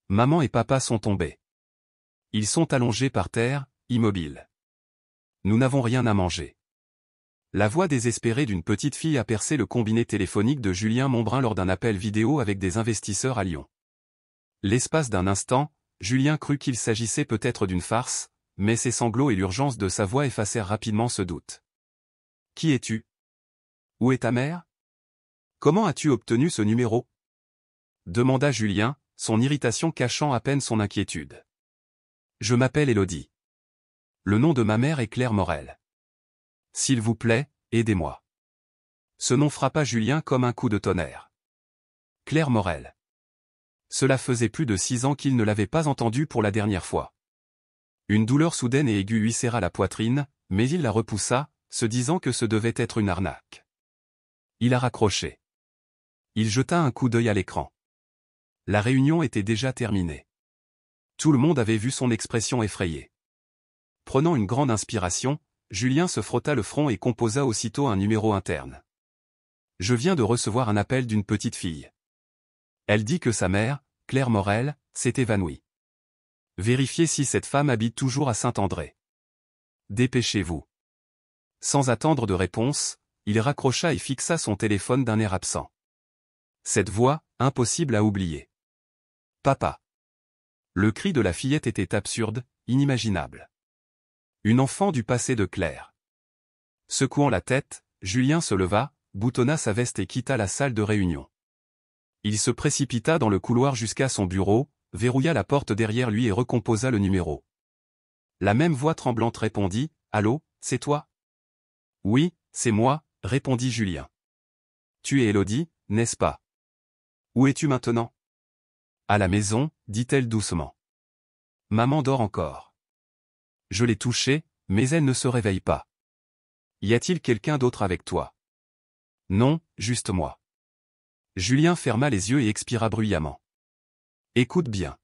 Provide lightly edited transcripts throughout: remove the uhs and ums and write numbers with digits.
Maman et papa sont tombés. Ils sont allongés par terre, immobiles. Nous n'avons rien à manger. La voix désespérée d'une petite fille a percé le combiné téléphonique de Julien Montbrun lors d'un appel vidéo avec des investisseurs à Lyon. L'espace d'un instant, Julien crut qu'il s'agissait peut-être d'une farce, mais ses sanglots et l'urgence de sa voix effacèrent rapidement ce doute. « Qui es-tu ? Où est ta mère ? Comment as-tu obtenu ce numéro ?» demanda Julien, son irritation cachant à peine son inquiétude. « Je m'appelle Élodie. Le nom de ma mère est Claire Morel. S'il vous plaît, aidez-moi. » Ce nom frappa Julien comme un coup de tonnerre. Claire Morel. Cela faisait plus de 6 ans qu'il ne l'avait pas entendue pour la dernière fois. Une douleur soudaine et aiguë lui serra la poitrine, mais il la repoussa, se disant que ce devait être une arnaque. Il a raccroché. Il jeta un coup d'œil à l'écran. La réunion était déjà terminée. Tout le monde avait vu son expression effrayée. Prenant une grande inspiration, Julien se frotta le front et composa aussitôt un numéro interne. « Je viens de recevoir un appel d'une petite fille. Elle dit que sa mère, Claire Morel, s'est évanouie. Vérifiez si cette femme habite toujours à Saint-André. Dépêchez-vous. » Sans attendre de réponse, il raccrocha et fixa son téléphone d'un air absent. Cette voix, impossible à oublier. « Papa !» Le cri de la fillette était absurde, inimaginable. Une enfant du passé de Claire. Secouant la tête, Julien se leva, boutonna sa veste et quitta la salle de réunion. Il se précipita dans le couloir jusqu'à son bureau, verrouilla la porte derrière lui et recomposa le numéro. La même voix tremblante répondit « Allô, c'est toi ?»« Oui, c'est moi », répondit Julien. « Tu es Élodie, n'est-ce pas ? Où es-tu maintenant ? » « À la maison, » dit-elle doucement. « Maman dort encore. Je l'ai touchée, mais elle ne se réveille pas. Y a-t-il quelqu'un d'autre avec toi ? » « Non, juste moi. » Julien ferma les yeux et expira bruyamment. « Écoute bien.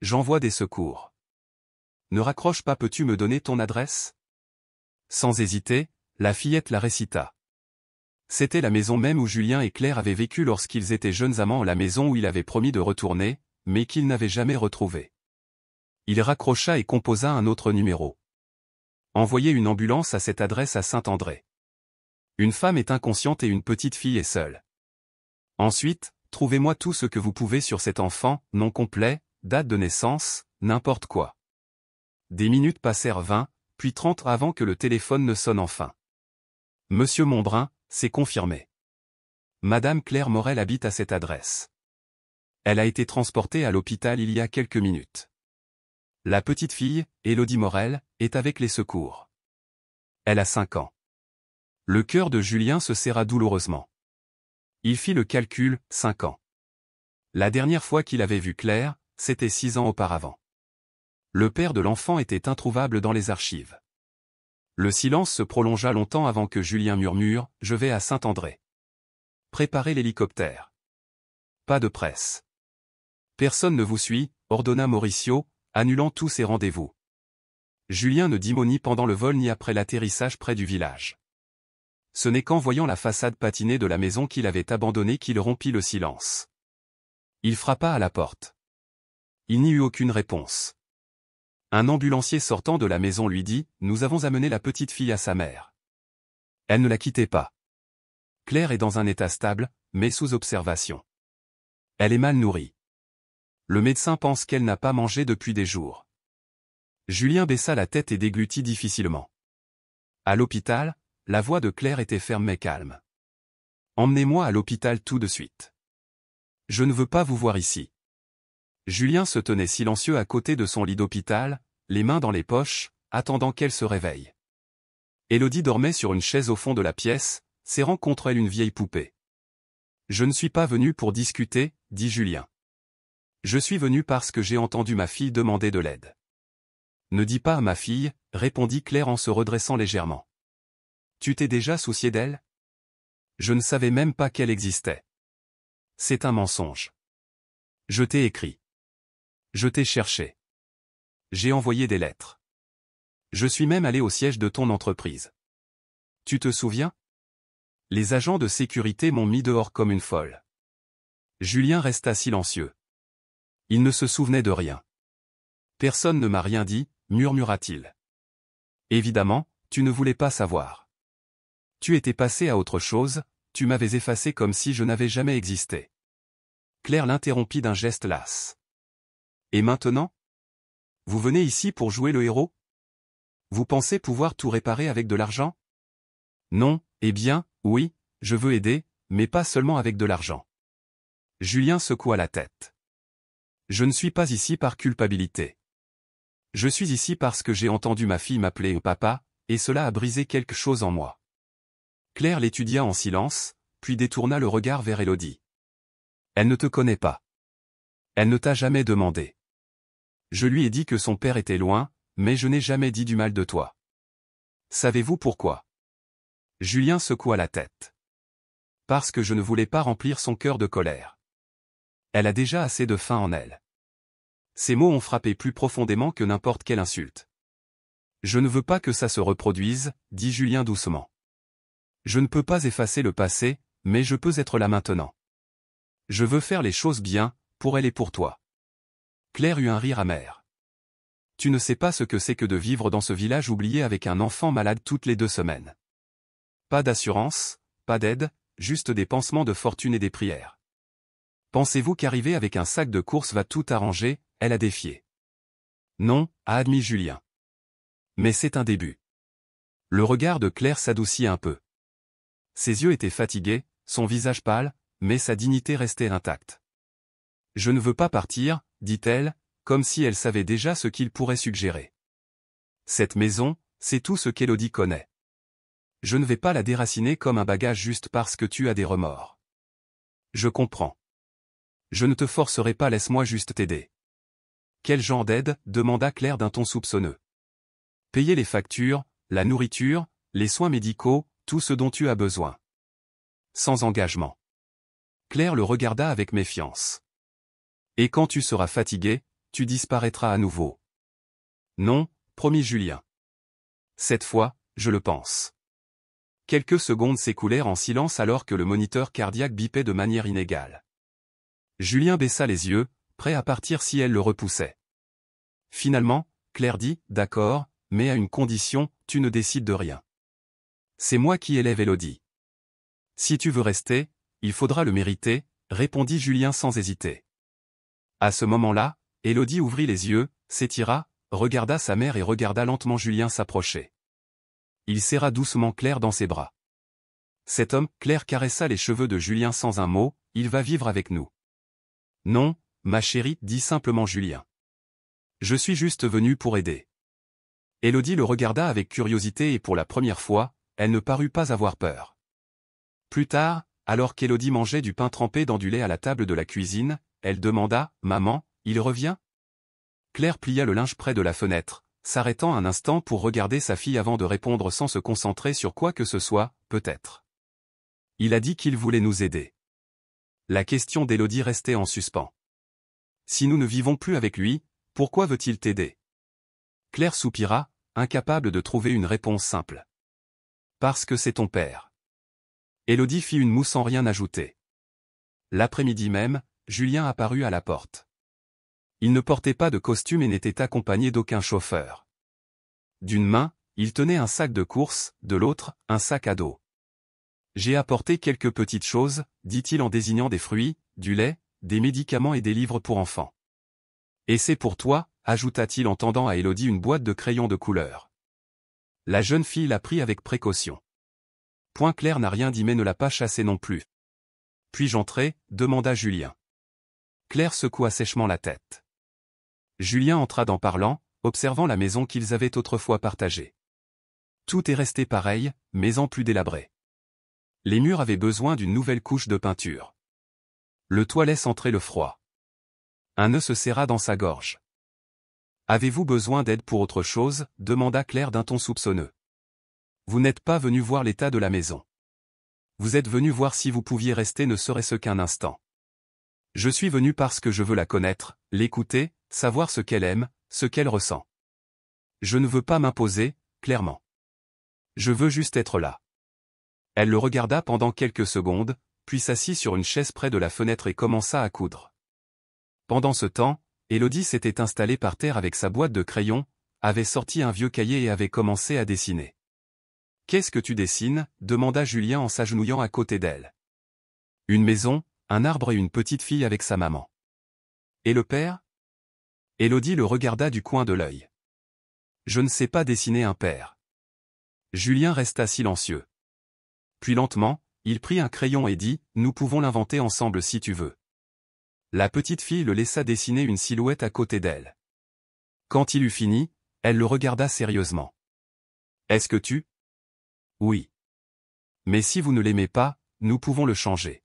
J'envoie des secours. Ne raccroche pas, peux-tu me donner ton adresse ? » Sans hésiter, la fillette la récita. C'était la maison même où Julien et Claire avaient vécu lorsqu'ils étaient jeunes amants, la maison où il avait promis de retourner, mais qu'il n'avait jamais retrouvée. Il raccrocha et composa un autre numéro. « Envoyez une ambulance à cette adresse à Saint-André. Une femme est inconsciente et une petite fille est seule. Ensuite, trouvez-moi tout ce que vous pouvez sur cet enfant, nom complet, date de naissance, n'importe quoi. » Des minutes passèrent 20, puis 30 avant que le téléphone ne sonne enfin. « Monsieur Montbrun, c'est confirmé. Madame Claire Morel habite à cette adresse. Elle a été transportée à l'hôpital il y a quelques minutes. La petite fille, Élodie Morel, est avec les secours. Elle a 5 ans. » Le cœur de Julien se serra douloureusement. Il fit le calcul, 5 ans. La dernière fois qu'il avait vu Claire, c'était 6 ans auparavant. Le père de l'enfant était introuvable dans les archives. Le silence se prolongea longtemps avant que Julien murmure « Je vais à Saint-André. Préparez l'hélicoptère. » Pas de presse. « Personne ne vous suit, » ordonna Mauricio, annulant tous ses rendez-vous. Julien ne dit mot ni pendant le vol ni après l'atterrissage près du village. Ce n'est qu'en voyant la façade patinée de la maison qu'il avait abandonnée qu'il rompit le silence. Il frappa à la porte. Il n'y eut aucune réponse. Un ambulancier sortant de la maison lui dit « Nous avons amené la petite fille à sa mère. Elle ne la quittait pas. Claire est dans un état stable, mais sous observation. Elle est mal nourrie. Le médecin pense qu'elle n'a pas mangé depuis des jours. » Julien baissa la tête et déglutit difficilement. À l'hôpital, la voix de Claire était ferme mais calme. « Emmenez-moi à l'hôpital tout de suite. Je ne veux pas vous voir ici. » Julien se tenait silencieux à côté de son lit d'hôpital, les mains dans les poches, attendant qu'elle se réveille. Élodie dormait sur une chaise au fond de la pièce, serrant contre elle une vieille poupée. « Je ne suis pas venu pour discuter, » dit Julien. « Je suis venu parce que j'ai entendu ma fille demander de l'aide. »« Ne dis pas à ma fille, » répondit Claire en se redressant légèrement. « Tu t'es déjà soucié d'elle ? Je ne savais même pas qu'elle existait. C'est un mensonge. Je t'ai écrit. Je t'ai cherché. J'ai envoyé des lettres. Je suis même allé au siège de ton entreprise. Tu te souviens ? Les agents de sécurité m'ont mis dehors comme une folle. » Julien resta silencieux. Il ne se souvenait de rien. Personne ne m'a rien dit, murmura-t-il. Évidemment, tu ne voulais pas savoir. Tu étais passé à autre chose, tu m'avais effacé comme si je n'avais jamais existé. Claire l'interrompit d'un geste las. Et maintenant? Vous venez ici pour jouer le héros? Vous pensez pouvoir tout réparer avec de l'argent? Non, eh bien, oui, je veux aider, mais pas seulement avec de l'argent. Julien secoua la tête. Je ne suis pas ici par culpabilité. Je suis ici parce que j'ai entendu ma fille m'appeler papa, et cela a brisé quelque chose en moi. Claire l'étudia en silence, puis détourna le regard vers Élodie. Elle ne te connaît pas. Elle ne t'a jamais demandé. Je lui ai dit que son père était loin, mais je n'ai jamais dit du mal de toi. Savez-vous pourquoi? Julien secoua la tête. Parce que je ne voulais pas remplir son cœur de colère. Elle a déjà assez de faim en elle. Ces mots ont frappé plus profondément que n'importe quelle insulte. Je ne veux pas que ça se reproduise, dit Julien doucement. Je ne peux pas effacer le passé, mais je peux être là maintenant. Je veux faire les choses bien, pour elle et pour toi. Claire eut un rire amer. Tu ne sais pas ce que c'est que de vivre dans ce village oublié avec un enfant malade toutes les 2 semaines. Pas d'assurance, pas d'aide, juste des pansements de fortune et des prières. Pensez-vous qu'arriver avec un sac de courses va tout arranger? Elle a défié. Non, a admis Julien. Mais c'est un début. Le regard de Claire s'adoucit un peu. Ses yeux étaient fatigués, son visage pâle, mais sa dignité restait intacte. Je ne veux pas partir, dit-elle, comme si elle savait déjà ce qu'il pourrait suggérer. Cette maison, c'est tout ce qu'Élodie connaît. Je ne vais pas la déraciner comme un bagage juste parce que tu as des remords. Je comprends. Je ne te forcerai pas, laisse-moi juste t'aider. Quel genre d'aide? Demanda Claire d'un ton soupçonneux. Payer les factures, la nourriture, les soins médicaux, tout ce dont tu as besoin. Sans engagement. Claire le regarda avec méfiance. Et quand tu seras fatigué, tu disparaîtras à nouveau. Non, promit Julien. Cette fois, je le pense. Quelques secondes s'écoulèrent en silence alors que le moniteur cardiaque bipait de manière inégale. Julien baissa les yeux, prêt à partir si elle le repoussait. Finalement, Claire dit, d'accord, mais à une condition, tu ne décides de rien. C'est moi qui élève Élodie. Si tu veux rester, il faudra le mériter, répondit Julien sans hésiter. À ce moment-là, Élodie ouvrit les yeux, s'étira, regarda sa mère et regarda lentement Julien s'approcher. Il serra doucement Claire dans ses bras. Cet homme, Claire caressa les cheveux de Julien sans un mot, il va vivre avec nous. Non, ma chérie, dit simplement Julien. Je suis juste venu pour aider. Élodie le regarda avec curiosité et pour la première fois, elle ne parut pas avoir peur. Plus tard, alors qu'Élodie mangeait du pain trempé dans du lait à la table de la cuisine, elle demanda, « Maman, il revient ?» Claire plia le linge près de la fenêtre, s'arrêtant un instant pour regarder sa fille avant de répondre sans se concentrer sur quoi que ce soit, peut-être. Il a dit qu'il voulait nous aider. La question d'Élodie restait en suspens. Si nous ne vivons plus avec lui, pourquoi veut-il t'aider? Claire soupira, incapable de trouver une réponse simple. Parce que c'est ton père. Élodie fit une moue sans rien ajouter. L'après-midi même, Julien apparut à la porte. Il ne portait pas de costume et n'était accompagné d'aucun chauffeur. D'une main, il tenait un sac de course, de l'autre, un sac à dos. J'ai apporté quelques petites choses, dit-il en désignant des fruits, du lait, des médicaments et des livres pour enfants. Et c'est pour toi, ajouta-t-il en tendant à Élodie une boîte de crayons de couleur. La jeune fille la prit avec précaution. Point Claire n'a rien dit mais ne l'a pas chassé non plus. Puis-je entrer? Demanda Julien. Claire secoua sèchement la tête. Julien entra en parlant, observant la maison qu'ils avaient autrefois partagée. Tout est resté pareil, mais en plus délabré. Les murs avaient besoin d'une nouvelle couche de peinture. Le toit laisse entrer le froid. Un nœud se serra dans sa gorge. Avez-vous besoin d'aide pour autre chose? Demanda Claire d'un ton soupçonneux. Vous n'êtes pas venu voir l'état de la maison. Vous êtes venu voir si vous pouviez rester ne serait-ce qu'un instant. Je suis venu parce que je veux la connaître, l'écouter, savoir ce qu'elle aime, ce qu'elle ressent. Je ne veux pas m'imposer, clairement. Je veux juste être là. Elle le regarda pendant quelques secondes, puis s'assit sur une chaise près de la fenêtre et commença à coudre. Pendant ce temps, Élodie s'était installée par terre avec sa boîte de crayons, avait sorti un vieux cahier et avait commencé à dessiner. « Qu'est-ce que tu dessines » demanda Julien en s'agenouillant à côté d'elle. « Une maison, un arbre et une petite fille avec sa maman. »« Et le père » Élodie le regarda du coin de l'œil. « Je ne sais pas dessiner un père. » Julien resta silencieux. Puis lentement, il prit un crayon et dit « Nous pouvons l'inventer ensemble si tu veux. » La petite fille le laissa dessiner une silhouette à côté d'elle. Quand il eut fini, elle le regarda sérieusement. « Est-ce que tu » ? « Oui. »« Mais si vous ne l'aimez pas, nous pouvons le changer. »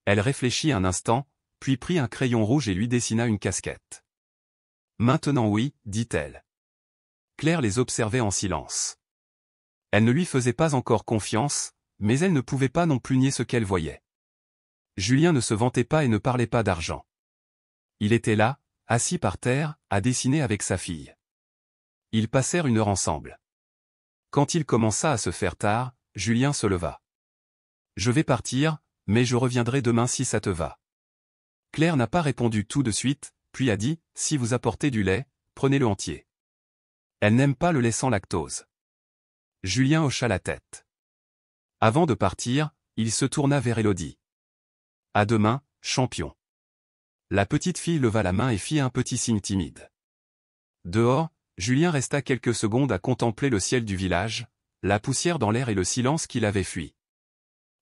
Elle réfléchit un instant, puis prit un crayon rouge et lui dessina une casquette. « Maintenant oui, dit-elle. » Claire les observait en silence. Elle ne lui faisait pas encore confiance, mais elle ne pouvait pas non plus nier ce qu'elle voyait. Julien ne se vantait pas et ne parlait pas d'argent. Il était là, assis par terre, à dessiner avec sa fille. Ils passèrent une heure ensemble. Quand il commença à se faire tard, Julien se leva. « Je vais partir, mais je reviendrai demain si ça te va. » Claire n'a pas répondu tout de suite, puis a dit « Si vous apportez du lait, prenez-le entier. » Elle n'aime pas le lait sans lactose. Julien hocha la tête. Avant de partir, il se tourna vers Élodie. « À demain, champion. » La petite fille leva la main et fit un petit signe timide. Dehors, Julien resta quelques secondes à contempler le ciel du village, la poussière dans l'air et le silence qu'il avait fui.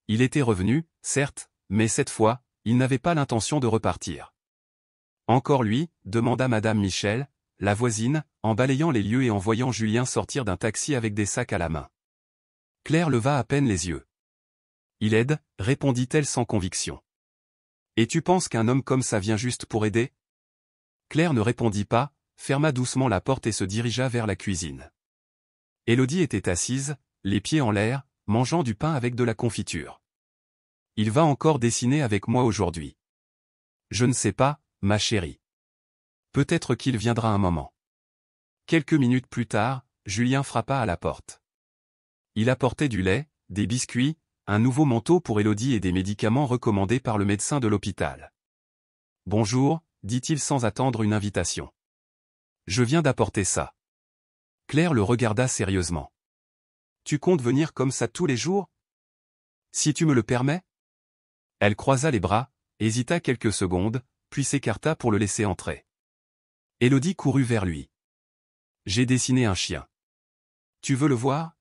Il était revenu, certes, mais cette fois, il n'avait pas l'intention de repartir. « Encore lui » demanda Madame Michel, la voisine, en balayant les lieux et en voyant Julien sortir d'un taxi avec des sacs à la main. Claire leva à peine les yeux. « Il aide » répondit-elle sans conviction. « Et tu penses qu'un homme comme ça vient juste pour aider ?» Claire ne répondit pas, ferma doucement la porte et se dirigea vers la cuisine. Élodie était assise, les pieds en l'air, mangeant du pain avec de la confiture. « Il va encore dessiner avec moi aujourd'hui. »« Je ne sais pas, ma chérie. Peut-être qu'il viendra un moment. » Quelques minutes plus tard, Julien frappa à la porte. Il apportait du lait, des biscuits, un nouveau manteau pour Élodie et des médicaments recommandés par le médecin de l'hôpital. « Bonjour » dit-il sans attendre une invitation. « Je viens d'apporter ça. » Claire le regarda sérieusement. « Tu comptes venir comme ça tous les jours ? Si tu me le permets ?» Elle croisa les bras, hésita quelques secondes, puis s'écarta pour le laisser entrer. Élodie courut vers lui. « J'ai dessiné un chien. Tu veux le voir ? »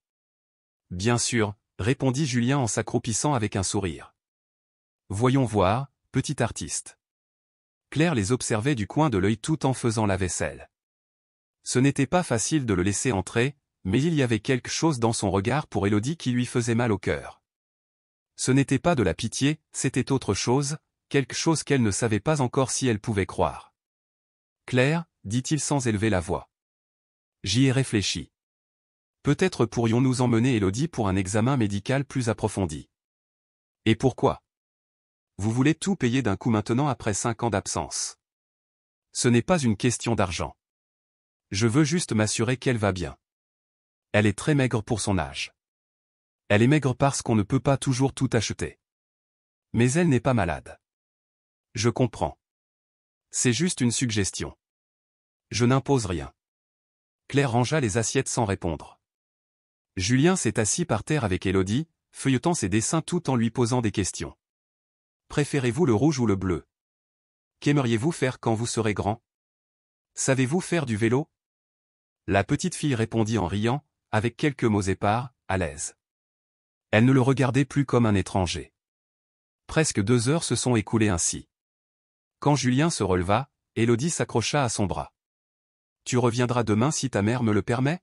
« Bien sûr, » répondit Julien en s'accroupissant avec un sourire. « Voyons voir, petit artiste. » Claire les observait du coin de l'œil tout en faisant la vaisselle. Ce n'était pas facile de le laisser entrer, mais il y avait quelque chose dans son regard pour Élodie qui lui faisait mal au cœur. Ce n'était pas de la pitié, c'était autre chose, quelque chose qu'elle ne savait pas encore si elle pouvait croire. « Claire, » dit-il sans élever la voix. « J'y ai réfléchi. Peut-être pourrions-nous emmener Élodie pour un examen médical plus approfondi. » « Et pourquoi ? Vous voulez tout payer d'un coup maintenant après 5 ans d'absence. Ce n'est pas une question d'argent. Je veux juste m'assurer qu'elle va bien. Elle est très maigre pour son âge. Elle est maigre parce qu'on ne peut pas toujours tout acheter. Mais elle n'est pas malade. Je comprends. C'est juste une suggestion. Je n'impose rien. » Claire rangea les assiettes sans répondre. Julien s'est assis par terre avec Élodie, feuilletant ses dessins tout en lui posant des questions. « Préférez-vous le rouge ou le bleu ? Qu'aimeriez-vous faire quand vous serez grand ? Savez-vous faire du vélo ? » La petite fille répondit en riant, avec quelques mots épars, à l'aise. Elle ne le regardait plus comme un étranger. Presque 2 heures se sont écoulées ainsi. Quand Julien se releva, Élodie s'accrocha à son bras. « Tu reviendras demain si ta mère me le permet ? »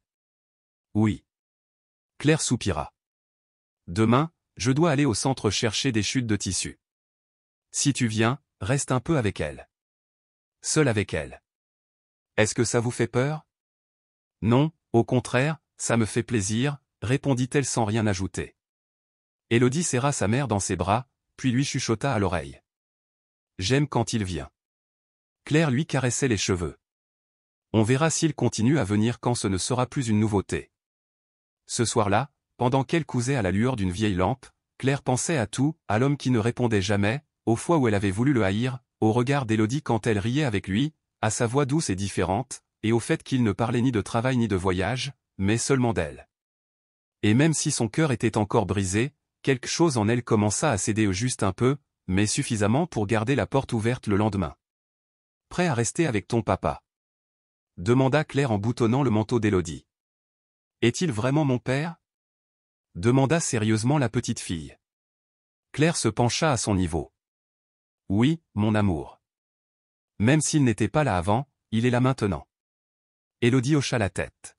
« Oui. » Claire soupira. « Demain, je dois aller au centre chercher des chutes de tissu. Si tu viens, reste un peu avec elle. » « Seul avec elle. Est-ce que ça vous fait peur ? » « Non, au contraire, ça me fait plaisir, » répondit-elle sans rien ajouter. Élodie serra sa mère dans ses bras, puis lui chuchota à l'oreille. « J'aime quand il vient. » Claire lui caressait les cheveux. « On verra s'il continue à venir quand ce ne sera plus une nouveauté. » Ce soir-là, pendant qu'elle cousait à la lueur d'une vieille lampe, Claire pensait à tout, à l'homme qui ne répondait jamais, aux fois où elle avait voulu le haïr, au regard d'Élodie quand elle riait avec lui, à sa voix douce et différente, et au fait qu'il ne parlait ni de travail ni de voyage, mais seulement d'elle. Et même si son cœur était encore brisé, quelque chose en elle commença à céder juste un peu, mais suffisamment pour garder la porte ouverte le lendemain. « Prêt à rester avec ton papa ?» demanda Claire en boutonnant le manteau d'Élodie. « Est-il vraiment mon père ?» demanda sérieusement la petite fille. Claire se pencha à son niveau. « Oui, mon amour. Même s'il n'était pas là avant, il est là maintenant. » Élodie hocha la tête.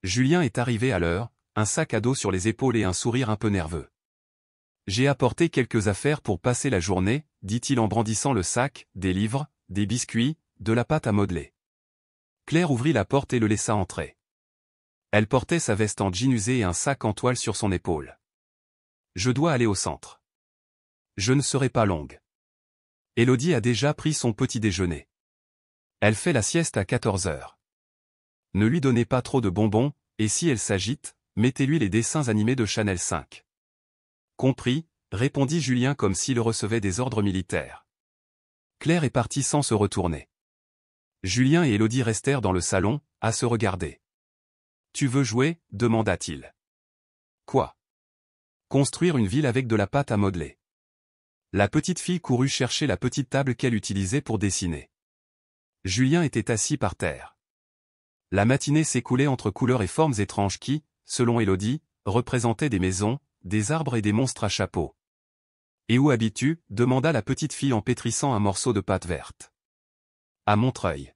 Julien est arrivé à l'heure, un sac à dos sur les épaules et un sourire un peu nerveux. « J'ai apporté quelques affaires pour passer la journée, dit-il en brandissant le sac, des livres, des biscuits, de la pâte à modeler. Claire ouvrit la porte et le laissa entrer. Elle portait sa veste en jean usé et un sac en toile sur son épaule. « Je dois aller au centre. Je ne serai pas longue. » Élodie a déjà pris son petit déjeuner. Elle fait la sieste à 14 heures. Ne lui donnez pas trop de bonbons, et si elle s'agite, mettez-lui les dessins animés de Chanel 5. Compris, répondit Julien comme s'il recevait des ordres militaires. Claire est partie sans se retourner. Julien et Élodie restèrent dans le salon, à se regarder. « Tu veux jouer ?» demanda-t-il. « Quoi ?»« Construire une ville avec de la pâte à modeler. » La petite fille courut chercher la petite table qu'elle utilisait pour dessiner. Julien était assis par terre. La matinée s'écoulait entre couleurs et formes étranges qui, selon Élodie, représentaient des maisons, des arbres et des monstres à chapeau. « Et où habites-tu » demanda la petite fille en pétrissant un morceau de pâte verte. « À Montreuil. »«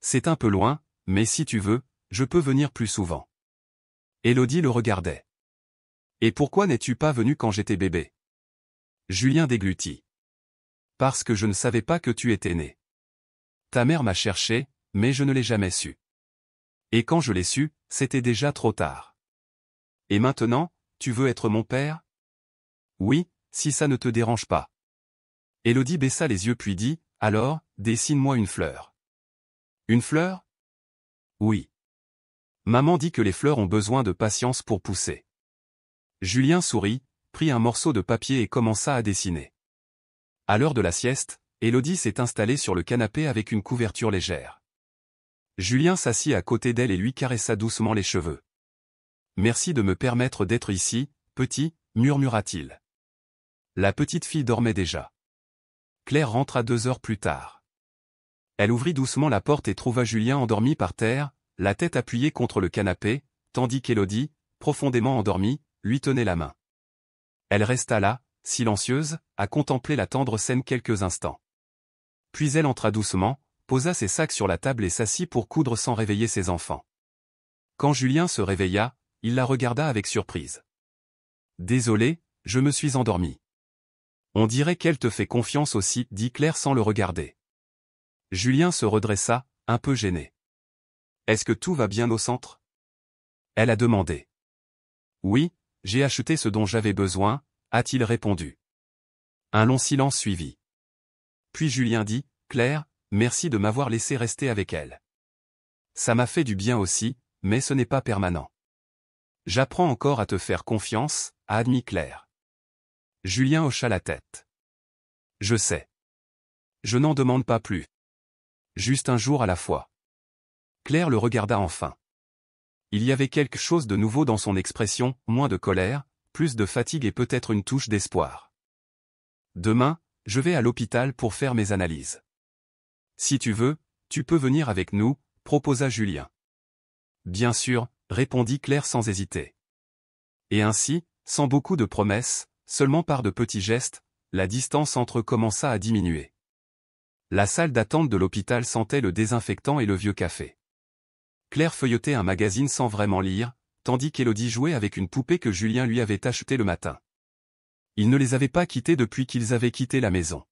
C'est un peu loin, mais si tu veux, je peux venir plus souvent. » Élodie le regardait. « Et pourquoi n'es-tu pas venu quand j'étais bébé ?» Julien déglutit. « Parce que je ne savais pas que tu étais né. Ta mère m'a cherché, mais je ne l'ai jamais su. Et quand je l'ai su, c'était déjà trop tard. Et maintenant, tu veux être mon père ? Oui, si ça ne te dérange pas. » Élodie baissa les yeux puis dit, « Alors, dessine-moi une fleur. » Une fleur ? Oui. Maman dit que les fleurs ont besoin de patience pour pousser. Julien sourit, prit un morceau de papier et commença à dessiner. À l'heure de la sieste, Élodie s'est installée sur le canapé avec une couverture légère. Julien s'assit à côté d'elle et lui caressa doucement les cheveux. « Merci de me permettre d'être ici, petit, murmura-t-il. La petite fille dormait déjà. Claire rentra 2 heures plus tard. Elle ouvrit doucement la porte et trouva Julien endormi par terre, la tête appuyée contre le canapé, tandis qu'Élodie, profondément endormie, lui tenait la main. Elle resta là, silencieuse, à contempler la tendre scène quelques instants. Puis elle entra doucement, posa ses sacs sur la table et s'assit pour coudre sans réveiller ses enfants. Quand Julien se réveilla, il la regarda avec surprise. « Désolé, je me suis endormi. »« On dirait qu'elle te fait confiance aussi, » dit Claire sans le regarder. Julien se redressa, un peu gêné. « Est-ce que tout va bien au centre ?» Elle a demandé. « Oui, j'ai acheté ce dont j'avais besoin » a-t-il répondu. Un long silence suivit. Puis Julien dit, « Claire, merci de m'avoir laissé rester avec elle. Ça m'a fait du bien aussi, mais ce n'est pas permanent. J'apprends encore à te faire confiance, » a admis Claire. Julien hocha la tête. « Je sais. Je n'en demande pas plus. Juste un jour à la fois. » Claire le regarda enfin. Il y avait quelque chose de nouveau dans son expression, moins de colère, plus de fatigue et peut-être une touche d'espoir. « Demain, je vais à l'hôpital pour faire mes analyses. Si tu veux, tu peux venir avec nous, » proposa Julien. « Bien sûr, » répondit Claire sans hésiter. Et ainsi, sans beaucoup de promesses, seulement par de petits gestes, la distance entre eux commença à diminuer. La salle d'attente de l'hôpital sentait le désinfectant et le vieux café. Claire feuilletait un magazine sans vraiment lire, tandis qu'Élodie jouait avec une poupée que Julien lui avait achetée le matin. Il ne les avait pas quittés depuis qu'ils avaient quitté la maison.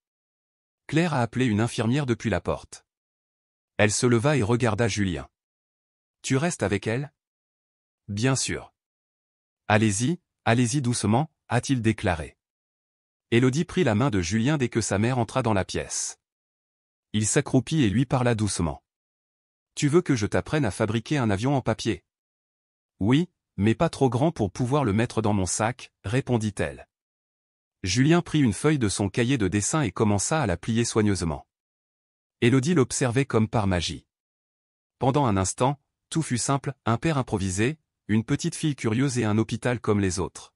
Claire a appelé une infirmière depuis la porte. Elle se leva et regarda Julien. « Tu restes avec elle ? » ?»« Bien sûr. »« Allez-y, allez-y doucement, » a-t-il déclaré. Élodie prit la main de Julien dès que sa mère entra dans la pièce. Il s'accroupit et lui parla doucement. « Tu veux que je t'apprenne à fabriquer un avion en papier ? » ?»« Oui, mais pas trop grand pour pouvoir le mettre dans mon sac, » répondit-elle. Julien prit une feuille de son cahier de dessin et commença à la plier soigneusement. Élodie l'observait comme par magie. Pendant un instant, tout fut simple, un père improvisé, une petite fille curieuse et un hôpital comme les autres.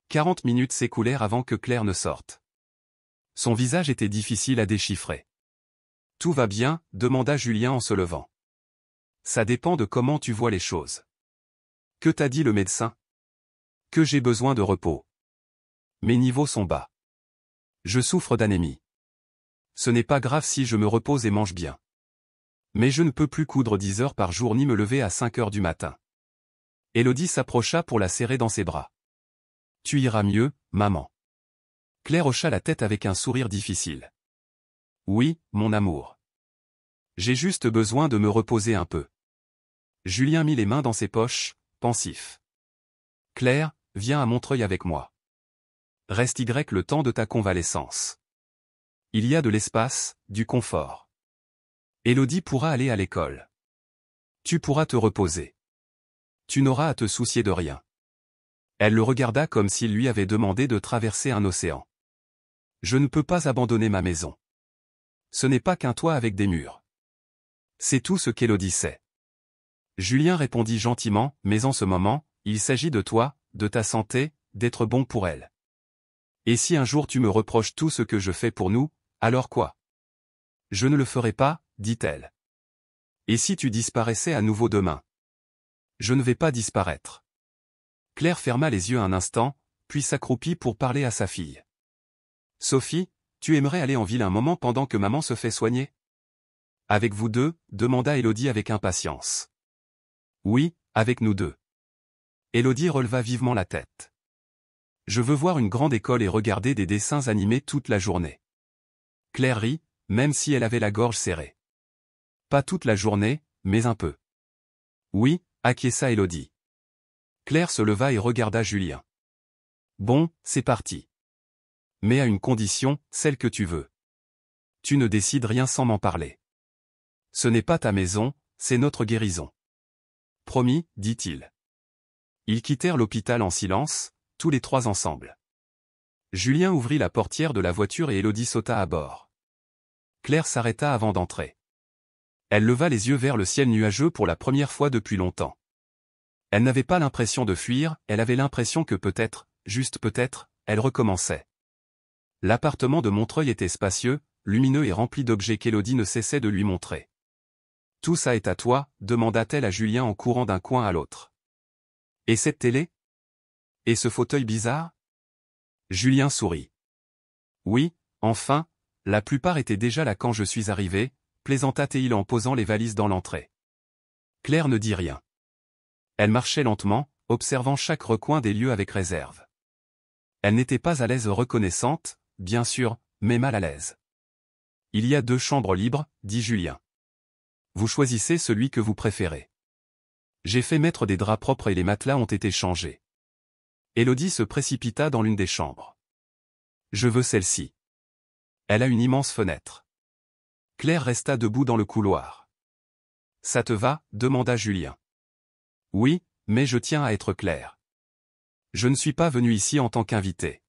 40 minutes s'écoulèrent avant que Claire ne sorte. Son visage était difficile à déchiffrer. « Tout va bien ?» demanda Julien en se levant. « Ça dépend de comment tu vois les choses. »« Que t'a dit le médecin ?»« Que j'ai besoin de repos. Mes niveaux sont bas. Je souffre d'anémie. Ce n'est pas grave si je me repose et mange bien. Mais je ne peux plus coudre 10 heures par jour ni me lever à 5 heures du matin. » Élodie s'approcha pour la serrer dans ses bras. « Tu iras mieux, maman. » Claire hocha la tête avec un sourire difficile. « Oui, mon amour. J'ai juste besoin de me reposer un peu. » Julien mit les mains dans ses poches, pensif. « Claire, viens à Montreuil avec moi. Reste le temps de ta convalescence. Il y a de l'espace, du confort. Élodie pourra aller à l'école. Tu pourras te reposer. Tu n'auras à te soucier de rien. » Elle le regarda comme s'il lui avait demandé de traverser un océan. « Je ne peux pas abandonner ma maison. Ce n'est pas qu'un toit avec des murs. C'est tout ce qu'Élodie sait. » Julien répondit gentiment, « Mais en ce moment, il s'agit de toi, de ta santé, d'être bon pour elle. Et si un jour tu me reproches tout ce que je fais pour nous, alors quoi ? » « Je ne le ferai pas, » dit-elle. « Et si tu disparaissais à nouveau demain ? » ?»« Je ne vais pas disparaître. » Claire ferma les yeux un instant, puis s'accroupit pour parler à sa fille. « Sophie, tu aimerais aller en ville un moment pendant que maman se fait soigner ? » « Avec vous deux ?» demanda Élodie avec impatience. « Oui, avec nous deux. » Élodie releva vivement la tête. « Je veux voir une grande école et regarder des dessins animés toute la journée. » Claire rit, même si elle avait la gorge serrée. « Pas toute la journée, mais un peu. »« Oui, » acquiesça Élodie. Claire se leva et regarda Julien. « Bon, c'est parti. Mais à une condition, celle que tu veux. Tu ne décides rien sans m'en parler. Ce n'est pas ta maison, c'est notre guérison. » « Promis, » dit-il. Ils quittèrent l'hôpital en silence, tous les trois ensemble. Julien ouvrit la portière de la voiture et Élodie sauta à bord. Claire s'arrêta avant d'entrer. Elle leva les yeux vers le ciel nuageux pour la première fois depuis longtemps. Elle n'avait pas l'impression de fuir, elle avait l'impression que peut-être, juste peut-être, elle recommençait. L'appartement de Montreuil était spacieux, lumineux et rempli d'objets qu'Élodie ne cessait de lui montrer. « Tout ça est à toi ?» demanda-t-elle à Julien en courant d'un coin à l'autre. « Et cette télé ? Et ce fauteuil bizarre ?» Julien sourit. « Oui, enfin, la plupart étaient déjà là quand je suis arrivé, » plaisanta-t-il en posant les valises dans l'entrée. Claire ne dit rien. Elle marchait lentement, observant chaque recoin des lieux avec réserve. Elle n'était pas à l'aise reconnaissante, bien sûr, mais mal à l'aise. « Il y a 2 chambres libres, » dit Julien. « Vous choisissez celui que vous préférez. J'ai fait mettre des draps propres et les matelas ont été changés. » Élodie se précipita dans l'une des chambres. « Je veux celle-ci. Elle a une immense fenêtre. » Claire resta debout dans le couloir. « Ça te va ?» demanda Julien. « Oui, mais je tiens à être clair. Je ne suis pas venu ici en tant qu'invité.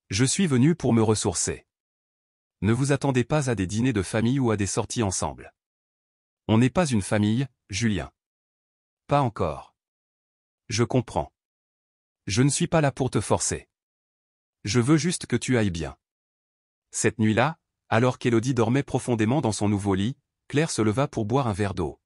Je suis venu pour me ressourcer. Ne vous attendez pas à des dîners de famille ou à des sorties ensemble. On n'est pas une famille, Julien. Pas encore. Je comprends. Je ne suis pas là pour te forcer. Je veux juste que tu ailles bien. » Cette nuit-là, alors qu'Élodie dormait profondément dans son nouveau lit, Claire se leva pour boire un verre d'eau.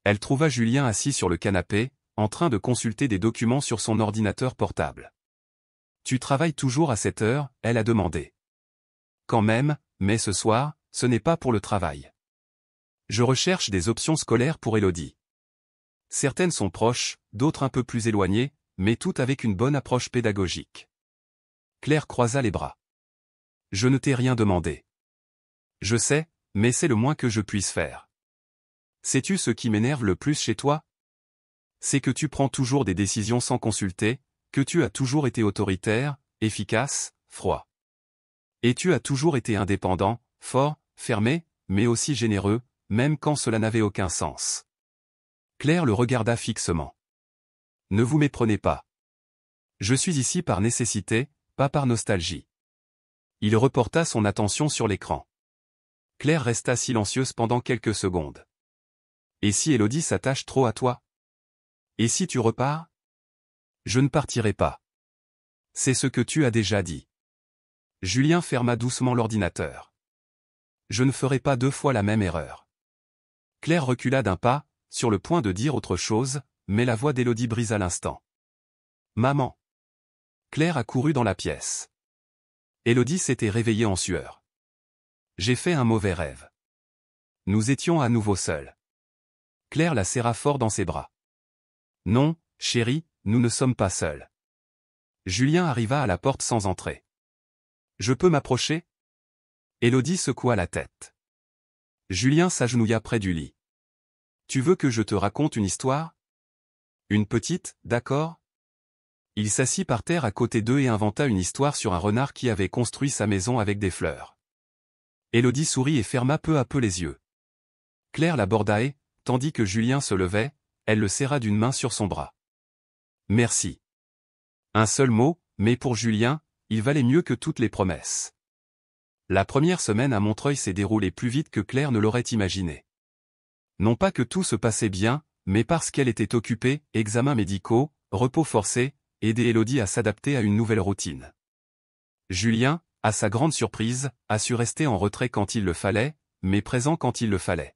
Elle trouva Julien assis sur le canapé, en train de consulter des documents sur son ordinateur portable. « Tu travailles toujours à cette heure ?» elle a demandé. « Quand même, mais ce soir, ce n'est pas pour le travail. Je recherche des options scolaires pour Élodie. Certaines sont proches, d'autres un peu plus éloignées, mais toutes avec une bonne approche pédagogique. » Claire croisa les bras. « Je ne t'ai rien demandé. Je sais, mais c'est le moins que je puisse faire. Sais-tu ce qui m'énerve le plus chez toi ? C'est que tu prends toujours des décisions sans consulter, que tu as toujours été autoritaire, efficace, froid. Et tu as toujours été indépendant, fort, fermé, mais aussi généreux, même quand cela n'avait aucun sens. » Claire le regarda fixement. « Ne vous méprenez pas. Je suis ici par nécessité, pas par nostalgie. Il reporta son attention sur l'écran. Claire resta silencieuse pendant quelques secondes. Et si Élodie s'attache trop à toi? Et si tu repars? Je ne partirai pas. C'est ce que tu as déjà dit. Julien ferma doucement l'ordinateur. Je ne ferai pas 2 fois la même erreur. Claire recula d'un pas, sur le point de dire autre chose, mais la voix d'Élodie brisa l'instant. Maman. Claire accourut dans la pièce. Élodie s'était réveillée en sueur. J'ai fait un mauvais rêve. Nous étions à nouveau seuls. Claire la serra fort dans ses bras. Non, chérie, nous ne sommes pas seuls. Julien arriva à la porte sans entrer. Je peux m'approcher? Élodie secoua la tête. Julien s'agenouilla près du lit. Tu veux que je te raconte une histoire? Une petite, d'accord? Il s'assit par terre à côté d'eux et inventa une histoire sur un renard qui avait construit sa maison avec des fleurs. Élodie sourit et ferma peu à peu les yeux. Claire l'aborda et, tandis que Julien se levait, elle le serra d'une main sur son bras. Merci. Un seul mot, mais pour Julien, il valait mieux que toutes les promesses. La première semaine à Montreuil s'est déroulée plus vite que Claire ne l'aurait imaginé. Non pas que tout se passait bien, mais parce qu'elle était occupée, examens médicaux, repos forcé, aider Élodie à s'adapter à une nouvelle routine. Julien, à sa grande surprise, a su rester en retrait quand il le fallait, mais présent quand il le fallait.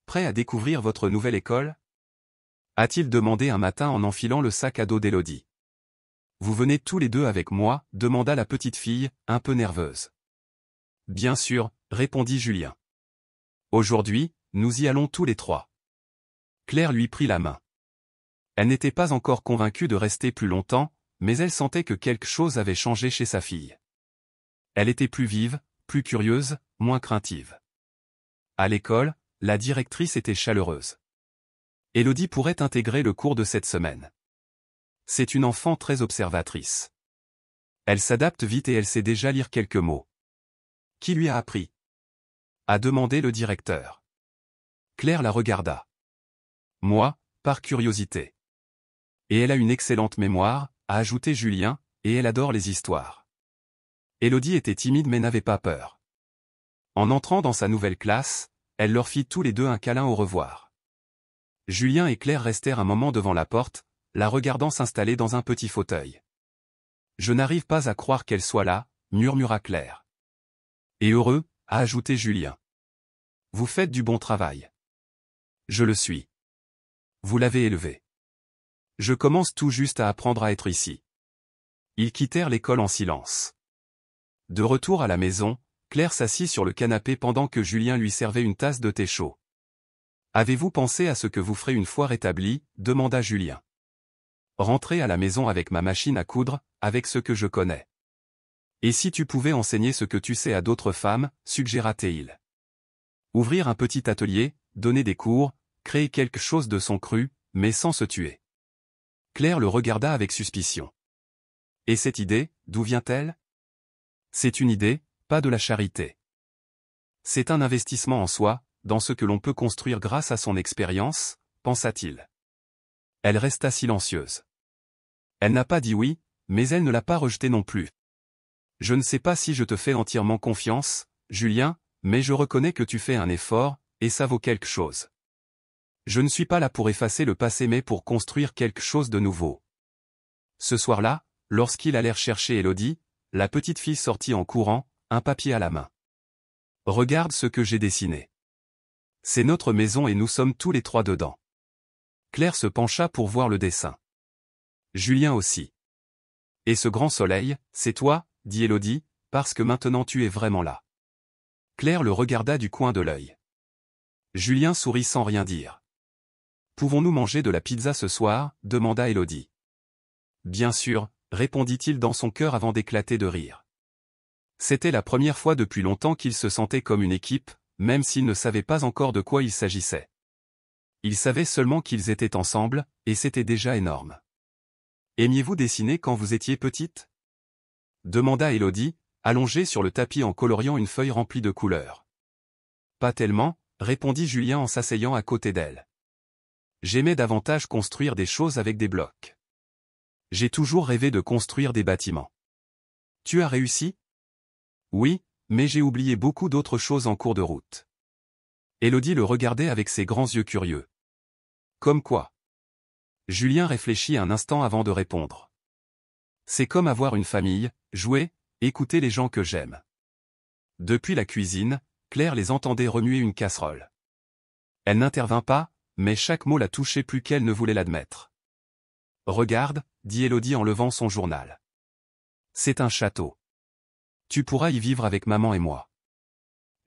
Prêt à découvrir votre nouvelle école? A-t-il demandé un matin en enfilant le sac à dos d'Élodie. Vous venez tous les deux avec moi, demanda la petite fille, un peu nerveuse. Bien sûr, répondit Julien. Aujourd'hui, nous y allons tous les trois. Claire lui prit la main. Elle n'était pas encore convaincue de rester plus longtemps, mais elle sentait que quelque chose avait changé chez sa fille. Elle était plus vive, plus curieuse, moins craintive. À l'école, la directrice était chaleureuse. Élodie pourrait intégrer le cours de cette semaine. C'est une enfant très observatrice. Elle s'adapte vite et elle sait déjà lire quelques mots. Qui lui a appris? A demandé le directeur. Claire la regarda. Moi, par curiosité. Et elle a une excellente mémoire, a ajouté Julien, et elle adore les histoires. Élodie était timide mais n'avait pas peur. En entrant dans sa nouvelle classe, elle leur fit tous les deux un câlin au revoir. Julien et Claire restèrent un moment devant la porte, la regardant s'installer dans un petit fauteuil. Je n'arrive pas à croire qu'elle soit là, murmura Claire. Et heureux, a ajouté Julien. Vous faites du bon travail. Je le suis. Vous l'avez élevée. Je commence tout juste à apprendre à être ici. Ils quittèrent l'école en silence. De retour à la maison, Claire s'assit sur le canapé pendant que Julien lui servait une tasse de thé chaud. Avez-vous pensé à ce que vous ferez une fois rétabli? Demanda Julien. Rentrer à la maison avec ma machine à coudre, avec ce que je connais. Et si tu pouvais enseigner ce que tu sais à d'autres femmes, suggéra-t-il. Ouvrir un petit atelier, donner des cours, créer quelque chose de son cru, mais sans se tuer. Claire le regarda avec suspicion. Et cette idée, d'où vient-elle? C'est une idée, pas de la charité. C'est un investissement en soi, dans ce que l'on peut construire grâce à son expérience, pensa-t-il. Elle resta silencieuse. Elle n'a pas dit oui, mais elle ne l'a pas rejeté non plus. Je ne sais pas si je te fais entièrement confiance, Julien, mais je reconnais que tu fais un effort, et ça vaut quelque chose. Je ne suis pas là pour effacer le passé mais pour construire quelque chose de nouveau. Ce soir-là, lorsqu'ils allèrent chercher Élodie, la petite fille sortit en courant, un papier à la main. Regarde ce que j'ai dessiné. C'est notre maison et nous sommes tous les trois dedans. Claire se pencha pour voir le dessin. Julien aussi. Et ce grand soleil, c'est toi, dit Élodie, parce que maintenant tu es vraiment là. Claire le regarda du coin de l'œil. Julien sourit sans rien dire. Pouvons-nous manger de la pizza ce soir? Demanda Élodie. Bien sûr, répondit-il dans son cœur avant d'éclater de rire. C'était la première fois depuis longtemps qu'ils se sentaient comme une équipe, même s'ils ne savaient pas encore de quoi il s'agissait. Ils savaient seulement qu'ils étaient ensemble, et c'était déjà énorme. Aimiez-vous dessiner quand vous étiez petite? Demanda Élodie, allongée sur le tapis en coloriant une feuille remplie de couleurs. Pas tellement, répondit Julien en s'asseyant à côté d'elle. J'aimais davantage construire des choses avec des blocs. J'ai toujours rêvé de construire des bâtiments. Tu as réussi? Oui, mais j'ai oublié beaucoup d'autres choses en cours de route. Élodie le regardait avec ses grands yeux curieux. Comme quoi? Julien réfléchit un instant avant de répondre. C'est comme avoir une famille, jouer, écouter les gens que j'aime. Depuis la cuisine, Claire les entendait remuer une casserole. Elle n'intervint pas, mais chaque mot la touchait plus qu'elle ne voulait l'admettre. Regarde, dit Élodie en levant son journal. C'est un château. Tu pourras y vivre avec maman et moi.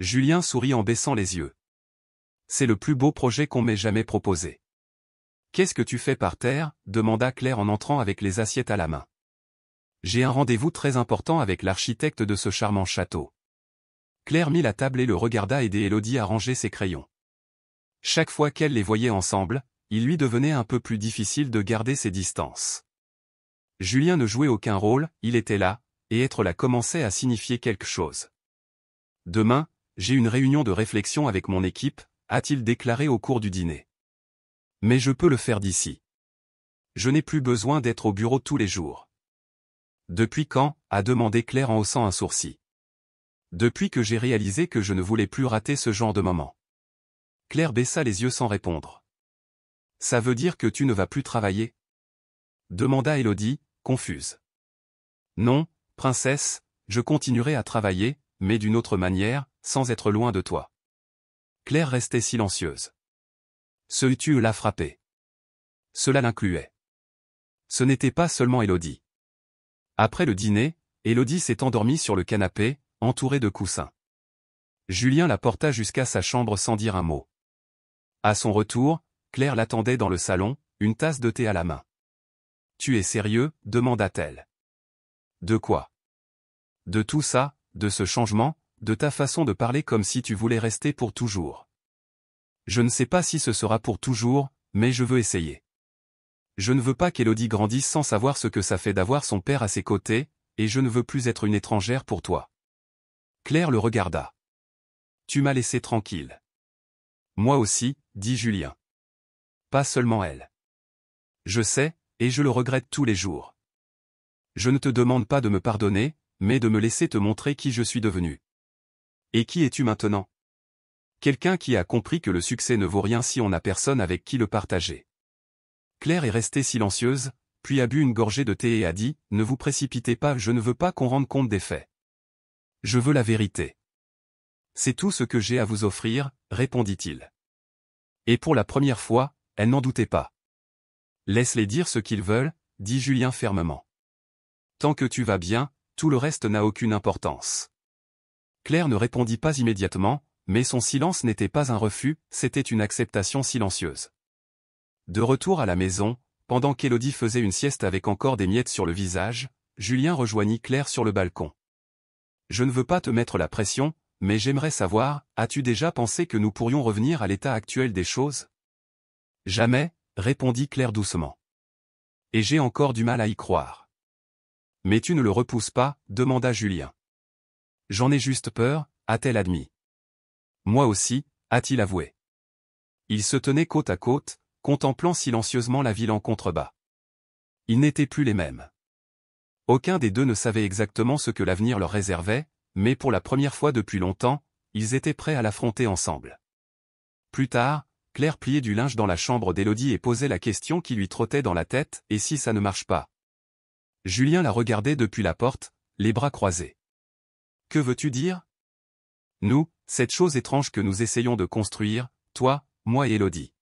Julien sourit en baissant les yeux. C'est le plus beau projet qu'on m'ait jamais proposé. Qu'est-ce que tu fais par terre? Demanda Claire en entrant avec les assiettes à la main. J'ai un rendez-vous très important avec l'architecte de ce charmant château. Claire mit la table et le regarda aider Élodie à ranger ses crayons. Chaque fois qu'elle les voyait ensemble, il lui devenait un peu plus difficile de garder ses distances. Julien ne jouait aucun rôle, il était là, et être là commençait à signifier quelque chose. Demain, j'ai une réunion de réflexion avec mon équipe, a-t-il déclaré au cours du dîner. Mais je peux le faire d'ici. Je n'ai plus besoin d'être au bureau tous les jours. Depuis quand? A demandé Claire en haussant un sourcil. Depuis que j'ai réalisé que je ne voulais plus rater ce genre de moment. Claire baissa les yeux sans répondre. Ça veut dire que tu ne vas plus travailler? Demanda Élodie, confuse. Non, princesse, je continuerai à travailler, mais d'une autre manière, sans être loin de toi. Claire restait silencieuse. Ce tu l'a frappé. Cela l'incluait. Ce n'était pas seulement Élodie. Après le dîner, Élodie s'est endormie sur le canapé, entourée de coussins. Julien la porta jusqu'à sa chambre sans dire un mot. À son retour, Claire l'attendait dans le salon, une tasse de thé à la main. « Tu es sérieux? Demanda-t-elle. De quoi? De tout ça, de ce changement, de ta façon de parler comme si tu voulais rester pour toujours. Je ne sais pas si ce sera pour toujours, mais je veux essayer. Je ne veux pas qu'Élodie grandisse sans savoir ce que ça fait d'avoir son père à ses côtés, et je ne veux plus être une étrangère pour toi. » Claire le regarda. « Tu m'as laissé tranquille. » Moi aussi, dit Julien. Pas seulement elle. Je sais, et je le regrette tous les jours. Je ne te demande pas de me pardonner, mais de me laisser te montrer qui je suis devenu. Et qui es-tu maintenant? Quelqu'un qui a compris que le succès ne vaut rien si on n'a personne avec qui le partager. Claire est restée silencieuse, puis a bu une gorgée de thé et a dit, ne vous précipitez pas, je ne veux pas qu'on rende compte des faits. Je veux la vérité. C'est tout ce que j'ai à vous offrir, répondit-il. Et pour la première fois, elle n'en doutait pas. Laisse-les dire ce qu'ils veulent, dit Julien fermement. Tant que tu vas bien, tout le reste n'a aucune importance. Claire ne répondit pas immédiatement, mais son silence n'était pas un refus, c'était une acceptation silencieuse. De retour à la maison, pendant qu'Élodie faisait une sieste avec encore des miettes sur le visage, Julien rejoignit Claire sur le balcon. Je ne veux pas te mettre la pression, mais j'aimerais savoir, as-tu déjà pensé que nous pourrions revenir à l'état actuel des choses? Jamais, répondit Claire doucement. Et j'ai encore du mal à y croire. Mais tu ne le repousses pas, demanda Julien. J'en ai juste peur, a-t-elle admis. Moi aussi, a-t-il avoué. Ils se tenaient côte à côte, contemplant silencieusement la ville en contrebas. Ils n'étaient plus les mêmes. Aucun des deux ne savait exactement ce que l'avenir leur réservait, mais pour la première fois depuis longtemps, ils étaient prêts à l'affronter ensemble. Plus tard, Claire pliait du linge dans la chambre d'Élodie et posait la question qui lui trottait dans la tête, et si ça ne marche pas? Julien la regardait depuis la porte, les bras croisés. Que veux-tu dire? Nous, cette chose étrange que nous essayons de construire, toi, moi et Élodie.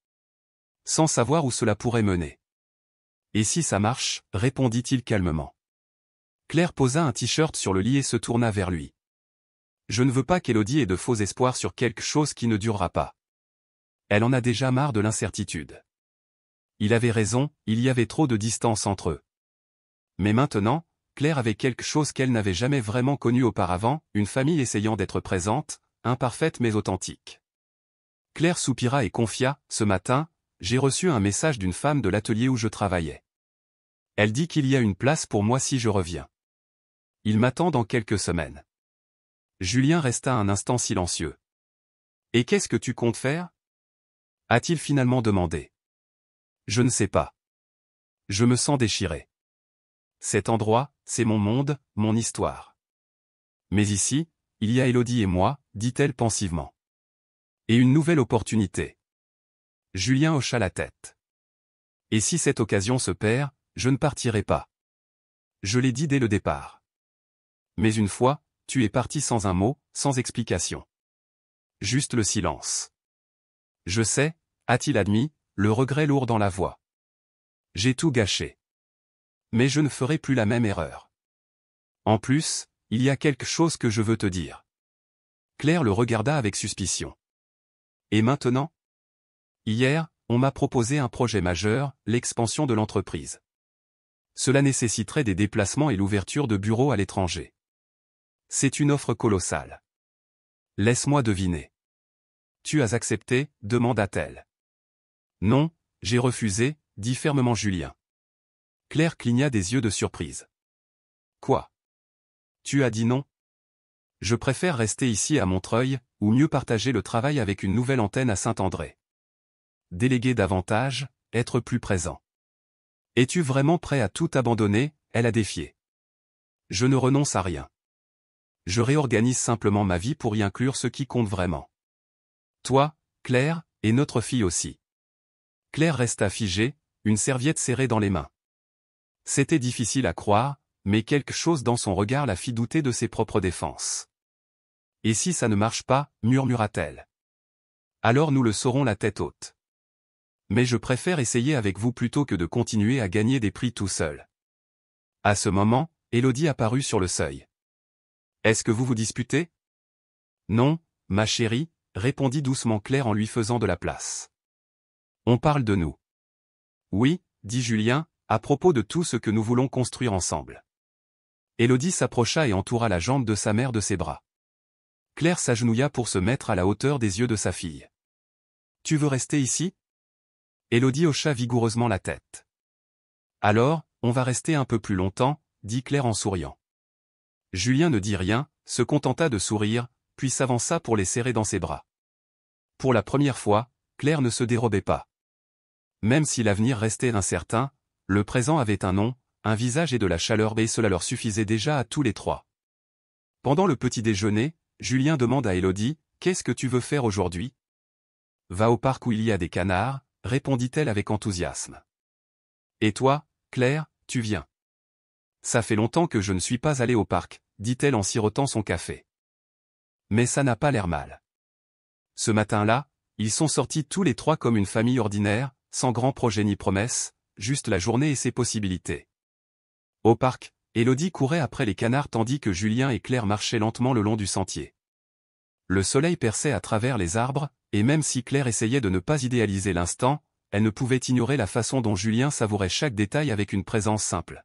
Sans savoir où cela pourrait mener. Et si ça marche, répondit-il calmement. Claire posa un t-shirt sur le lit et se tourna vers lui. Je ne veux pas qu'Élodie ait de faux espoirs sur quelque chose qui ne durera pas. Elle en a déjà marre de l'incertitude. Il avait raison, il y avait trop de distance entre eux. Mais maintenant, Claire avait quelque chose qu'elle n'avait jamais vraiment connu auparavant, une famille essayant d'être présente, imparfaite mais authentique. Claire soupira et confia, ce matin, j'ai reçu un message d'une femme de l'atelier où je travaillais. Elle dit qu'il y a une place pour moi si je reviens. Il m'attend dans quelques semaines. Julien resta un instant silencieux. Et qu'est-ce que tu comptes faire? A-t-il finalement demandé. Je ne sais pas. Je me sens déchiré. Cet endroit, c'est mon monde, mon histoire. Mais ici, il y a Élodie et moi, dit-elle pensivement. Et une nouvelle opportunité. Julien hocha la tête. Et si cette occasion se perd, je ne partirai pas. Je l'ai dit dès le départ. Mais une fois, tu es parti sans un mot, sans explication. Juste le silence. Je sais, a-t-il admis, le regret lourd dans la voix. J'ai tout gâché. Mais je ne ferai plus la même erreur. En plus, il y a quelque chose que je veux te dire. Claire le regarda avec suspicion. Et maintenant? Hier, on m'a proposé un projet majeur, l'expansion de l'entreprise. Cela nécessiterait des déplacements et l'ouverture de bureaux à l'étranger. C'est une offre colossale. Laisse-moi deviner. Tu as accepté, demanda-t-elle. Non, j'ai refusé, dit fermement Julien. Claire cligna des yeux de surprise. Quoi? Tu as dit non? Je préfère rester ici à Montreuil, ou mieux partager le travail avec une nouvelle antenne à Saint-André. Déléguer davantage, être plus présent. Es-tu vraiment prêt à tout abandonner? Elle a défié. Je ne renonce à rien. Je réorganise simplement ma vie pour y inclure ce qui compte vraiment. Toi, Claire, et notre fille aussi. Claire resta figée, une serviette serrée dans les mains. C'était difficile à croire, mais quelque chose dans son regard la fit douter de ses propres défenses. Et si ça ne marche pas, murmura-t-elle. Alors nous le saurons la tête haute. Mais je préfère essayer avec vous plutôt que de continuer à gagner des prix tout seul. À ce moment, Élodie apparut sur le seuil. Est-ce que vous vous disputez? Non, ma chérie, répondit doucement Claire en lui faisant de la place. On parle de nous. Oui, dit Julien, à propos de tout ce que nous voulons construire ensemble. Élodie s'approcha et entoura la jambe de sa mère de ses bras. Claire s'agenouilla pour se mettre à la hauteur des yeux de sa fille. Tu veux rester ici? Élodie hocha vigoureusement la tête. Alors, on va rester un peu plus longtemps, dit Claire en souriant. Julien ne dit rien, se contenta de sourire, puis s'avança pour les serrer dans ses bras. Pour la première fois, Claire ne se dérobait pas. Même si l'avenir restait incertain, le présent avait un nom, un visage et de la chaleur et cela leur suffisait déjà à tous les trois. Pendant le petit déjeuner, Julien demande à Élodie, « Qu'est-ce que tu veux faire aujourd'hui ?»« Va au parc où il y a des canards, » répondit-elle avec enthousiasme. « Et toi, Claire, tu viens ?»« Ça fait longtemps que je ne suis pas allée au parc, » dit-elle en sirotant son café. Mais ça n'a pas l'air mal. Ce matin-là, ils sont sortis tous les trois comme une famille ordinaire, sans grand projet ni promesse, juste la journée et ses possibilités. Au parc, Élodie courait après les canards tandis que Julien et Claire marchaient lentement le long du sentier. Le soleil perçait à travers les arbres, et même si Claire essayait de ne pas idéaliser l'instant, elle ne pouvait ignorer la façon dont Julien savourait chaque détail avec une présence simple.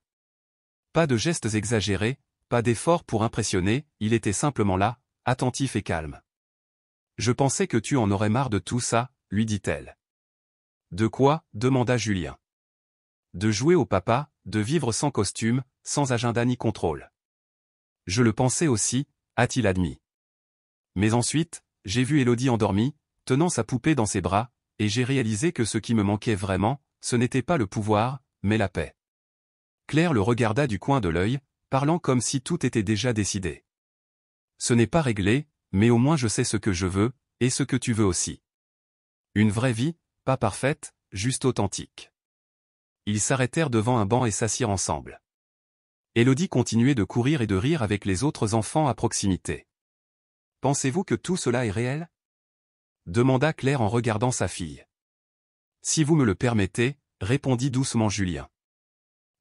Pas de gestes exagérés, pas d'efforts pour impressionner, il était simplement là, attentif et calme. « Je pensais que tu en aurais marre de tout ça, » lui dit-elle. « De quoi ?» demanda Julien. « De jouer au papa, de vivre sans costume, sans agenda ni contrôle. »« Je le pensais aussi, » a-t-il admis. Mais ensuite, j'ai vu Élodie endormie, tenant sa poupée dans ses bras, et j'ai réalisé que ce qui me manquait vraiment, ce n'était pas le pouvoir, mais la paix. Claire le regarda du coin de l'œil, parlant comme si tout était déjà décidé. Ce n'est pas réglé, mais au moins je sais ce que je veux, et ce que tu veux aussi. Une vraie vie, pas parfaite, juste authentique. Ils s'arrêtèrent devant un banc et s'assirent ensemble. Élodie continuait de courir et de rire avec les autres enfants à proximité. « Pensez-vous que tout cela est réel ?» demanda Claire en regardant sa fille. « Si vous me le permettez, » répondit doucement Julien.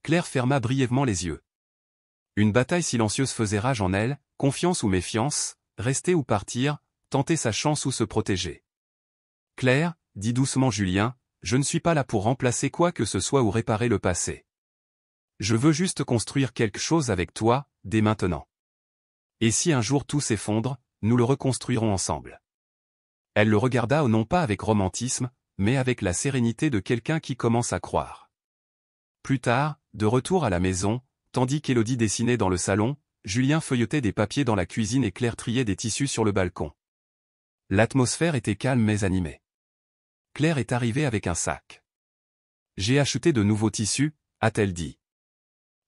Claire ferma brièvement les yeux. Une bataille silencieuse faisait rage en elle, confiance ou méfiance, rester ou partir, tenter sa chance ou se protéger. « Claire, » dit doucement Julien, « je ne suis pas là pour remplacer quoi que ce soit ou réparer le passé. Je veux juste construire quelque chose avec toi, dès maintenant. Et si un jour tout s'effondre, nous le reconstruirons ensemble. » Elle le regarda non pas avec romantisme, mais avec la sérénité de quelqu'un qui commence à croire. Plus tard, de retour à la maison, tandis qu'Élodie dessinait dans le salon, Julien feuilletait des papiers dans la cuisine et Claire triait des tissus sur le balcon. L'atmosphère était calme mais animée. Claire est arrivée avec un sac. « J'ai acheté de nouveaux tissus » a-t-elle dit.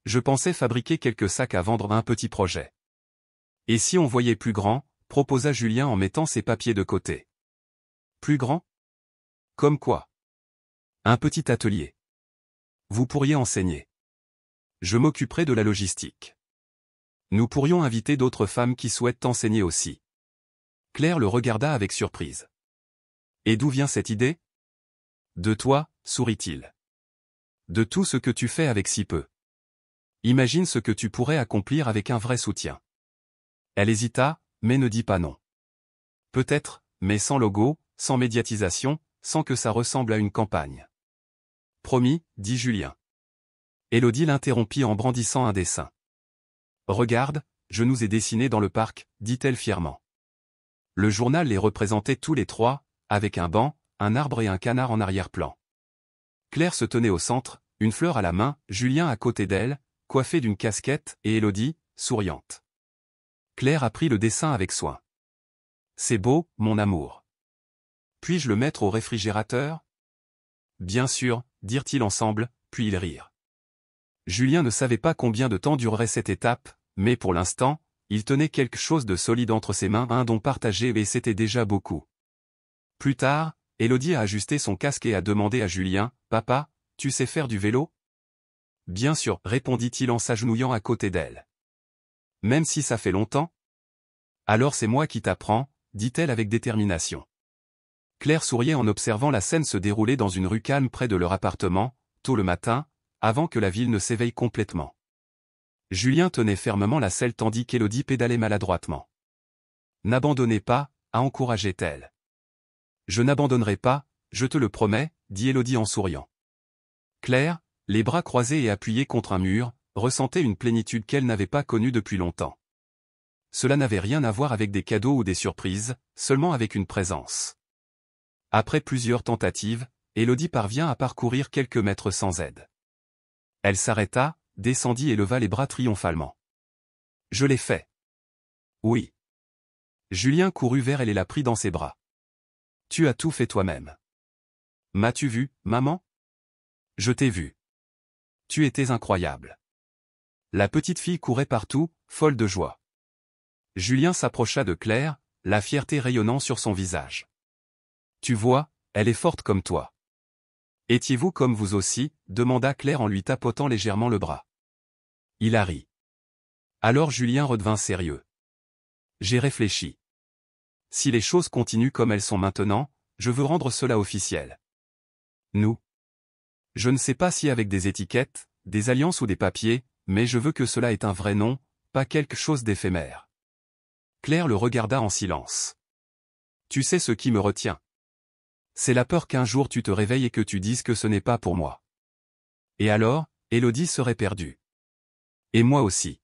Je pensais fabriquer quelques sacs à vendre à un petit projet. Et si on voyait plus grand, proposa Julien en mettant ses papiers de côté. Plus grand? Comme quoi? Un petit atelier. Vous pourriez enseigner. Je m'occuperai de la logistique. Nous pourrions inviter d'autres femmes qui souhaitent enseigner aussi. Claire le regarda avec surprise. Et d'où vient cette idée? De toi, sourit-il. De tout ce que tu fais avec si peu. Imagine ce que tu pourrais accomplir avec un vrai soutien. Elle hésita, mais ne dit pas non. Peut-être, mais sans logo, sans médiatisation, sans que ça ressemble à une campagne. Promis, dit Julien. Élodie l'interrompit en brandissant un dessin. Regarde, je nous ai dessinés dans le parc, dit-elle fièrement. Le journal les représentait tous les trois, avec un banc, un arbre et un canard en arrière-plan. Claire se tenait au centre, une fleur à la main, Julien à côté d'elle, coiffé d'une casquette, et Élodie, souriante. Claire apprit le dessin avec soin. C'est beau, mon amour. Puis-je le mettre au réfrigérateur? Bien sûr, dirent-ils ensemble, puis ils rirent. Julien ne savait pas combien de temps durerait cette étape, mais pour l'instant, il tenait quelque chose de solide entre ses mains, un don partagé et c'était déjà beaucoup. Plus tard, Élodie a ajusté son casque et a demandé à Julien, « Papa, tu sais faire du vélo ?» Bien sûr, répondit-il en s'agenouillant à côté d'elle. Même si ça fait longtemps? Alors c'est moi qui t'apprends, dit-elle avec détermination. Claire souriait en observant la scène se dérouler dans une rue calme près de leur appartement, tôt le matin, avant que la ville ne s'éveille complètement. Julien tenait fermement la selle tandis qu'Élodie pédalait maladroitement. « N'abandonnez pas, a encouragé-t-elle. Je n'abandonnerai pas, je te le promets, dit Élodie en souriant. Claire, les bras croisés et appuyée contre un mur, ressentait une plénitude qu'elle n'avait pas connue depuis longtemps. Cela n'avait rien à voir avec des cadeaux ou des surprises, seulement avec une présence. Après plusieurs tentatives, Élodie parvient à parcourir quelques mètres sans aide. Elle s'arrêta, descendit et leva les bras triomphalement. « Je l'ai fait. » « Oui. » Julien courut vers elle et la prit dans ses bras. « Tu as tout fait toi-même. »« M'as-tu vu, maman ? » ?»« Je t'ai vu. Tu étais incroyable. » La petite fille courait partout, folle de joie. Julien s'approcha de Claire, la fierté rayonnant sur son visage. « Tu vois, elle est forte comme toi. »« Étiez-vous comme vous aussi ?» demanda Claire en lui tapotant légèrement le bras. Il a ri. Alors Julien redevint sérieux. « J'ai réfléchi. Si les choses continuent comme elles sont maintenant, je veux rendre cela officiel. Nous. Je ne sais pas si avec des étiquettes, des alliances ou des papiers, mais je veux que cela ait un vrai nom, pas quelque chose d'éphémère. » Claire le regarda en silence. « Tu sais ce qui me retient. C'est la peur qu'un jour tu te réveilles et que tu dises que ce n'est pas pour moi. Et alors, Élodie serait perdue. Et moi aussi.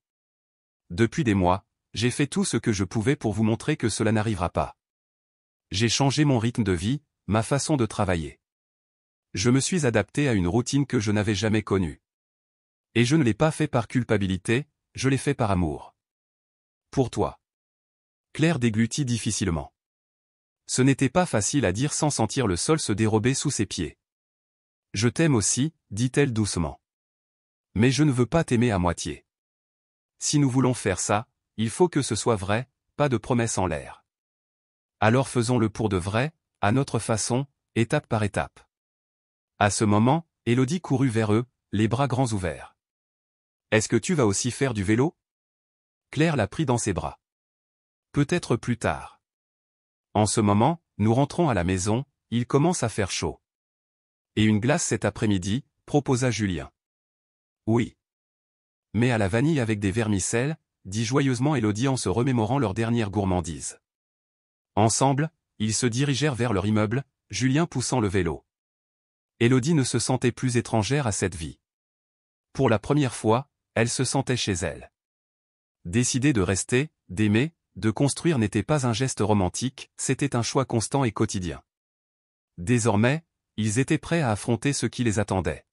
Depuis des mois, j'ai fait tout ce que je pouvais pour vous montrer que cela n'arrivera pas. J'ai changé mon rythme de vie, ma façon de travailler. Je me suis adapté à une routine que je n'avais jamais connue. Et je ne l'ai pas fait par culpabilité, je l'ai fait par amour. Pour toi. » Claire déglutit difficilement. Ce n'était pas facile à dire sans sentir le sol se dérober sous ses pieds. « Je t'aime aussi, dit-elle doucement. Mais je ne veux pas t'aimer à moitié. Si nous voulons faire ça, il faut que ce soit vrai, pas de promesses en l'air. Alors faisons-le pour de vrai, à notre façon, étape par étape. » À ce moment, Élodie courut vers eux, les bras grands ouverts. « Est-ce que tu vas aussi faire du vélo ?» Claire la prit dans ses bras. « Peut-être plus tard. En ce moment, nous rentrons à la maison, il commence à faire chaud. »« Et une glace cet après-midi ?» proposa Julien. « Oui. Mais à la vanille avec des vermicelles » dit joyeusement Élodie en se remémorant leur dernière gourmandise. Ensemble, ils se dirigèrent vers leur immeuble, Julien poussant le vélo. Élodie ne se sentait plus étrangère à cette vie. Pour la première fois, elle se sentait chez elle. Décider de rester, d'aimer, de construire n'était pas un geste romantique, c'était un choix constant et quotidien. Désormais, ils étaient prêts à affronter ce qui les attendait.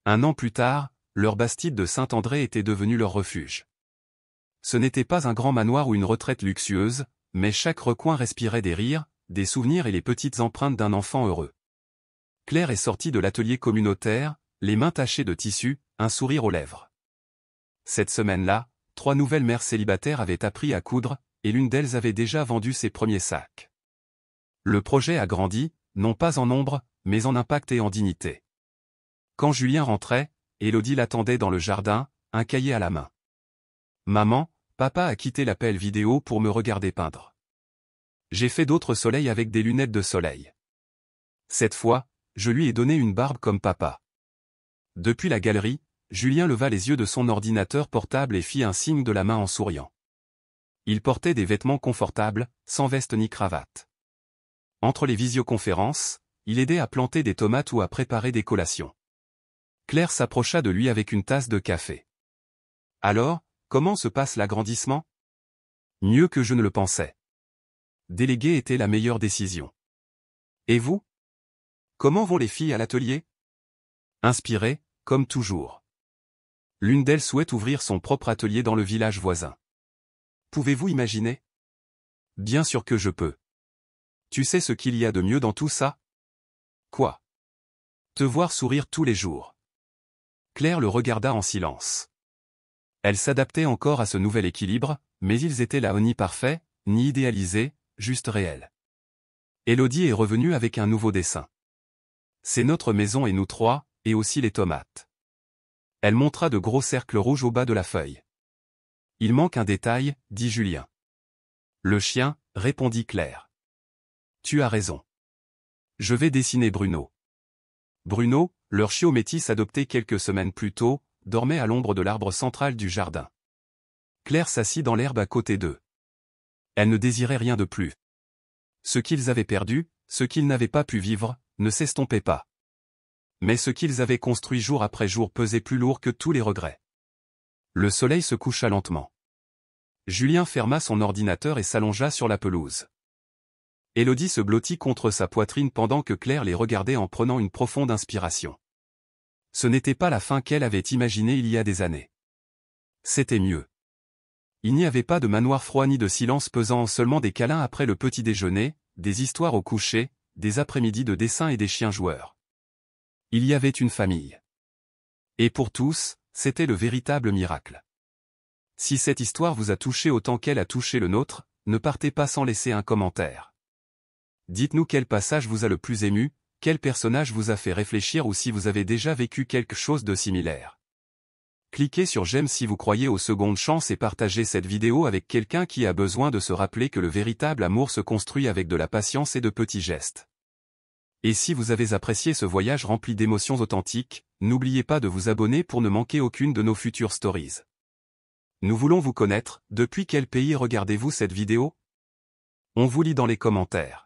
Un an plus tard, leur bastide de Saint-André était devenue leur refuge. Ce n'était pas un grand manoir ou une retraite luxueuse, mais chaque recoin respirait des rires, des souvenirs et les petites empreintes d'un enfant heureux. Claire est sortie de l'atelier communautaire, les mains tachées de tissu, un sourire aux lèvres. Cette semaine-là, 3 nouvelles mères célibataires avaient appris à coudre, et l'une d'elles avait déjà vendu ses premiers sacs. Le projet a grandi, non pas en nombre, mais en impact et en dignité. Quand Julien rentrait, Élodie l'attendait dans le jardin, un cahier à la main. « Maman, papa a quitté l'appel vidéo pour me regarder peindre. J'ai fait d'autres soleils avec des lunettes de soleil. Cette fois, je lui ai donné une barbe comme papa. » Depuis la galerie, Julien leva les yeux de son ordinateur portable et fit un signe de la main en souriant. Il portait des vêtements confortables, sans veste ni cravate. Entre les visioconférences, il aidait à planter des tomates ou à préparer des collations. Claire s'approcha de lui avec une tasse de café. « Alors, comment se passe l'agrandissement ? » ?»« Mieux que je ne le pensais. Déléguer était la meilleure décision. »« Et vous ? Comment vont les filles à l'atelier ? » Inspirées, comme toujours. L'une d'elles souhaite ouvrir son propre atelier dans le village voisin. Pouvez-vous imaginer ? Bien sûr que je peux. Tu sais ce qu'il y a de mieux dans tout ça ? Quoi ? Te voir sourire tous les jours. Claire le regarda en silence. Elle s'adaptait encore à ce nouvel équilibre, mais ils étaient là ni parfaits, ni idéalisés, juste réels. Élodie est revenue avec un nouveau dessin. C'est notre maison et nous trois, et aussi les tomates. Elle montra de gros cercles rouges au bas de la feuille. Il manque un détail, dit Julien. Le chien, répondit Claire. Tu as raison. Je vais dessiner Bruno. Bruno, leur chiot métis adopté quelques semaines plus tôt, dormait à l'ombre de l'arbre central du jardin. Claire s'assit dans l'herbe à côté d'eux. Elle ne désirait rien de plus. Ce qu'ils avaient perdu, ce qu'ils n'avaient pas pu vivre, ne s'estompait pas. Mais ce qu'ils avaient construit jour après jour pesait plus lourd que tous les regrets. Le soleil se coucha lentement. Julien ferma son ordinateur et s'allongea sur la pelouse. Élodie se blottit contre sa poitrine pendant que Claire les regardait en prenant une profonde inspiration. Ce n'était pas la fin qu'elle avait imaginée il y a des années. C'était mieux. Il n'y avait pas de manoir froid ni de silence pesant, seulement des câlins après le petit déjeuner, des histoires au coucher, des après-midi de dessin et des chiens joueurs. Il y avait une famille. Et pour tous, c'était le véritable miracle. Si cette histoire vous a touché autant qu'elle a touché le nôtre, ne partez pas sans laisser un commentaire. Dites-nous quel passage vous a le plus ému, quel personnage vous a fait réfléchir ou si vous avez déjà vécu quelque chose de similaire. Cliquez sur j'aime si vous croyez aux secondes chances et partagez cette vidéo avec quelqu'un qui a besoin de se rappeler que le véritable amour se construit avec de la patience et de petits gestes. Et si vous avez apprécié ce voyage rempli d'émotions authentiques, n'oubliez pas de vous abonner pour ne manquer aucune de nos futures stories. Nous voulons vous connaître, depuis quel pays regardez-vous cette vidéo ? On vous lit dans les commentaires.